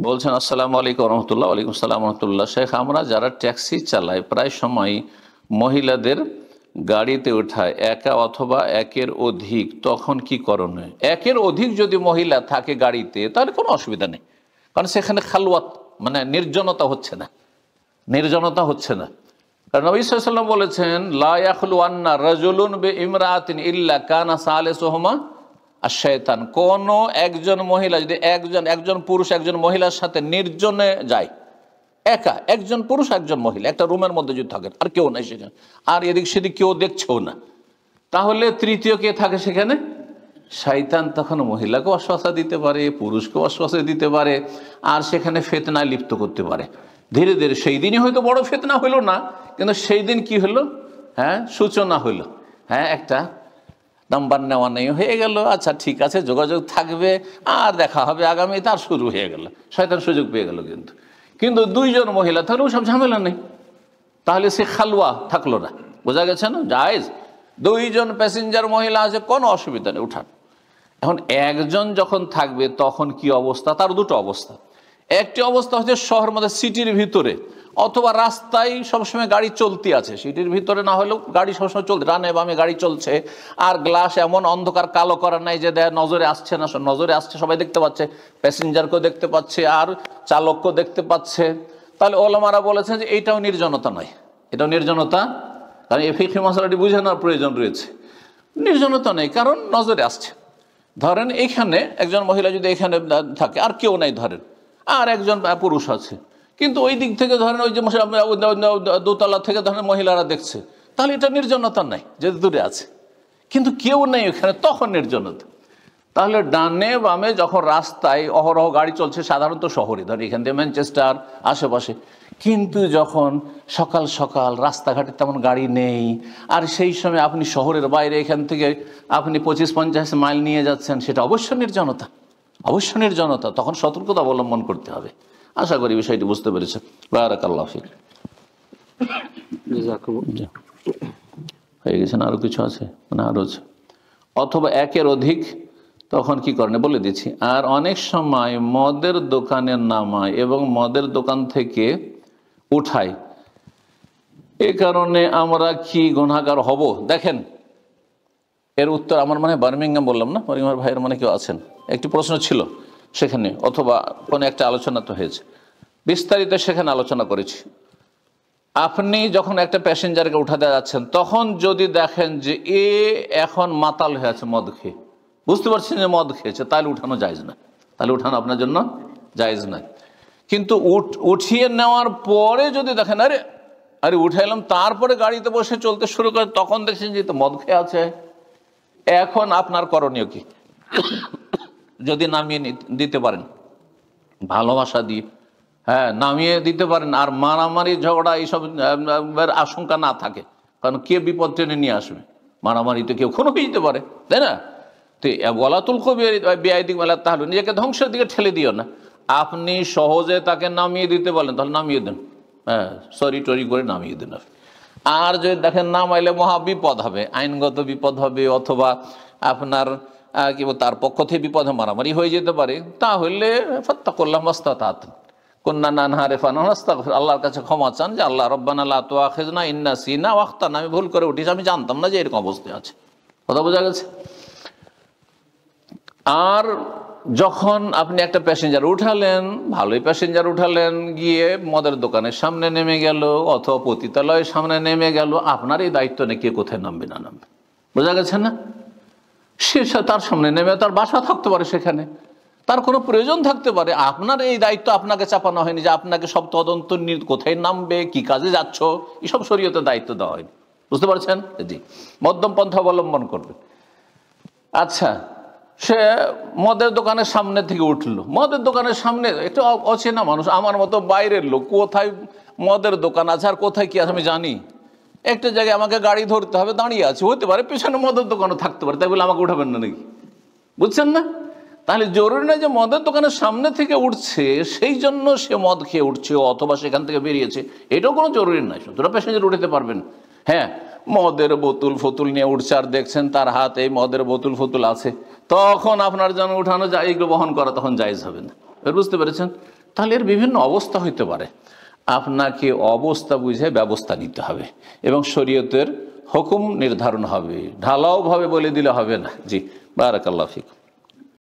বলছেন আসসালামু আলাইকুম রহমতুল্লাহ। ওয়ালাইকুম সালাম রহমতুল্লাহ। শেখ, আমরা যারা ট্যাক্সি চালাই প্রায় সময় মহিলাদের গাড়িতে ওঠায় একা অথবা একের অধিক, তখন কি করণীয়? একের অধিক যদি মহিলা থাকে গাড়িতে তাহলে কোনো অসুবিধা নেই, কারণ সেখানে খালওয়াত মানে নির্জনতা হচ্ছে না, নির্জনতা হচ্ছে না। কারণ নবী সাল্লাল্লাহু আলাইহি ওয়াসাল্লাম বলেছেন, লা ইয়াখলুয়ান্না রাজুলুন বিইমরাআতিন ইল্লা কানা সালিসুহুমা আশ-শায়তান। কোন একজন মহিলা যদি একজন পুরুষ একজন মহিলার সাথে নির্জনে যায়, একা একজন পুরুষ একজন মহিলা একটা রুমের মধ্যে যদি থাকেন, আর কেউ নাই সেখানে, আর এদিক সেদিক কেউ দেখছেও না, তাহলে তৃতীয় কে থাকে সেখানে? শয়তান। তখন মহিলাকে ওয়াসওয়াসা দিতে পারে, পুরুষকে ওয়াসওয়াসা দিতে পারে, আর সেখানে ফিতনায় লিপ্ত করতে পারে। ধীরে ধীরে সেই দিনই হয়তো বড় ফিতনা হলো না, কিন্তু সেই দিন কি হলো? সূচনা হলো। একটা নাম্বার নেওয়া নেই হয়ে গেল। আচ্ছা ঠিক আছে, যোগাযোগ থাকবে, আর দেখা হবে আগামী, তার শুরু হয়ে গেল, শয়তান সুযোগ পেয়ে গেল। কিন্তু দুইজন মহিলা থাকলে ওসব ঝামেলা নেই, তাহলে সে খালওয়া থাকলো না। বোঝা গেছে না? জায়েজ। দুইজন প্যাসেঞ্জার মহিলা আছে, কোনো অসুবিধা নেই, উঠান। এখন একজন যখন থাকবে তখন কি অবস্থা? তার দুটো অবস্থা। একটি অবস্থা হচ্ছে শহরের মধ্যে সিটির ভিতরে অথবা রাস্তায় সবসময় গাড়ি চলতি আছে, সিটির ভিতরে না হলেও গাড়ি সবসময় চলছে, ডানে বামে গাড়ি চলছে, আর গ্লাস এমন অন্ধকার কালো করা নাই যে নজরে আসছে না, নজরে আসছে, সবাই দেখতে পাচ্ছে, প্যাসেঞ্জারকেও দেখতে পাচ্ছে আর চালককেও দেখতে পাচ্ছে। তাহলে ওলামারা বলেছেন যে এইটাও নির্জনতা নয়, এটাও নির্জনতা, কারণ এই ফিকহি মাসআলাটি বুঝে নেওয়ার প্রয়োজন রয়েছে। নির্জনতা নেই, কারণ নজরে আসছে। ধরেন এখানে একজন মহিলা যদি এখানে থাকে আর কেউ নাই, ধরেন, আর একজন পুরুষ আছে, কিন্তু ওই দিক থেকে ধরেন ওই যে দোতলা থেকে ধরেন মহিলারা দেখছে, তাহলে এটা নির্জনতা নাই, যদি দূরে আছে, কিন্তু কেউ নেই ওখানে, তখন নির্জনতা। তাহলে ডানে বামে যখন রাস্তায় অহরহ গাড়ি চলছে, সাধারণত শহরে, ধরেন এখান থেকে ম্যানচেস্টার আশেপাশে, কিন্তু যখন সকাল সকাল রাস্তাঘাটে তেমন গাড়ি নেই, আর সেই সময় আপনি শহরের বাইরে এখান থেকে আপনি 25-50 মাইল নিয়ে যাচ্ছেন, সেটা অবশ্য নির্জনতা, অবশ্য নির্জনতা। তখন সতর্কতা অবলম্বন করতে হবে। আশা করি বিষয়টি বুঝতে পেরেছেন। বারাকাল্লাহু ফিক। হয়ে গেছে না? আরো কিছু আছে মানে আরো আছে? অথবা একের অধিক, তখন কি করেন বলে দিচ্ছি। আর অনেক সময় মদের দোকানে নামায় এবং মদের দোকান থেকে উঠায়, এ কারণে আমরা কি গুনাহগার হব? দেখেন, এর উত্তর আমার মানে বার্মিংহাম বললাম না, বার্মিংহাম ভাইয়ের মানে কেউ আছেন, একটি প্রশ্ন ছিল সেখানে, অথবা কোনো একটা আলোচনা তো হয়েছে, বিস্তারিত সেখানে আলোচনা করেছি। আপনি যখন একটা প্যাসেঞ্জারকে উঠাতে যাচ্ছেন, তখন যদি দেখেন যে এ এখন মাতাল হয়ে আছে মদ খেয়ে, বুঝতে পারছেন যে মদ খেয়েছে, তাহলে উঠানো জায়েজ না, তাহলে উঠানো আপনার জন্য জায়েজ নয়। কিন্তু উঠিয়ে নেওয়ার পরে যদি দেখেন আরে আরে উঠে এলাম, তারপরে গাড়িতে বসে চলতে শুরু করে, তখন দেখছেন যে তো মদ খেয়ে আছে, এখন আপনার করণীয় কি? যদি নামিয়ে দিতে পারেন ভালোবাসা দিয়ে, নামিয়ে দিতে পারেন, আর মারামারি ঝগড়া এইসব আশঙ্কা না থাকে, কারণ কে বিপদ টেনে নিয়ে আসবে, মারামারি তো কেউ কোনো দিতে পারে, তাই না? তো ওয়ালাতুল বেআইদিক মেলা, তাহলে নিজেকে ধ্বংসের দিকে ঠেলে দিও না। আপনি সহজে তাকে নামিয়ে দিতে বলেন, তাহলে নামিয়ে দেন, সরি টরি করে নামিয়ে দেন। আর যদি দেখেন নামাইলে মহা বিপদ হবে, আইনগত বিপদ হবে, অথবা আপনার কি তার পক্ষ থেকে বিপদ, মারামারি হয়ে যেতে পারে, তাহলে ফাত্তাকুল্লাহ মাস্তাতাত, কুন্না নানহারিফা নাস্তাগফির, আল্লাহর কাছে ক্ষমা চান যে আল্লাহ রব্বানা লা তুআখিযনা ইন নাসিনা ওয়া আখতানা, আমি ভুল করে উঠিস, আমি জানতাম না যে এরকম অবস্থা আছে। কথা বোঝা গেছে? আর যখন আপনি একটা প্যাসেঞ্জার উঠালেন, ভালোই প্যাসেঞ্জার উঠালেন, গিয়ে মদের দোকানের সামনে নেমে গেল অথবা পতিতালয়ের সামনে নেমে গেল, আপনার এই দায়িত্ব নেই কে কোথায় নামবে না নামবে। বোঝা গেছে না? সে তার সামনে নেমে, তার বাসা থাকতে পারে সেখানে, তার কোনো প্রয়োজন থাকতে পারে, আপনার এই দায়িত্ব আপনাকে চাপানো হয়নি যে আপনাকে সব তদন্ত কোথায় নামবে, কি কাজে যাচ্ছ, এসব শরীয়তের দায়িত্ব দেওয়া হয়নি। বুঝতে পারছেন? জি, মধ্যম পন্থা অবলম্বন করবে। আচ্ছা, সে মদের দোকানের সামনে থেকে উঠলো, মদের দোকানের সামনে একটু অচেনা মানুষ, আমার মতো বাইরের লোক, কোথায় মদের দোকান আছে আর কোথায় কি আছে আমি জানি, একটা জায়গায় আমাকে গাড়ি ধরতে হবে, দাঁড়িয়ে আছে, হতে পারে পেছনে মদের দোকানও থাকতে পারে, তাই বলে আমাকে উঠাবেন না নাকি? বুঝছেন না? তাহলে জরুরি নয় যে মদের দোকানের সামনে থেকে উঠছে সেই জন্য সে মদ খেয়ে উঠছে অথবা সেখান থেকে বেরিয়েছে, এটাও কোনো জরুরি নয়, সুতরাং প্যাসেঞ্জার উঠাতে পারবেন। মদের বোতল ফতুল নিয়ে উঠছে আর দেখছেন তার হাতে মদের বোতল ফতুল আছে, তখন আপনার জন্য উঠানো যায়, এগুলো বহন করা তখন জায়েজ হবে না। বুঝতে পেরেছেন? তাহলে এর বিভিন্ন অবস্থা হইতে পারে, আপনাকে অবস্থা বুঝে ব্যবস্থা নিতে হবে এবং শরীয়তের হুকুম নির্ধারণ হবে, ঢালাওভাবে বলে দিলে হবে না। জি, বারাকাল্লাহু ফিক।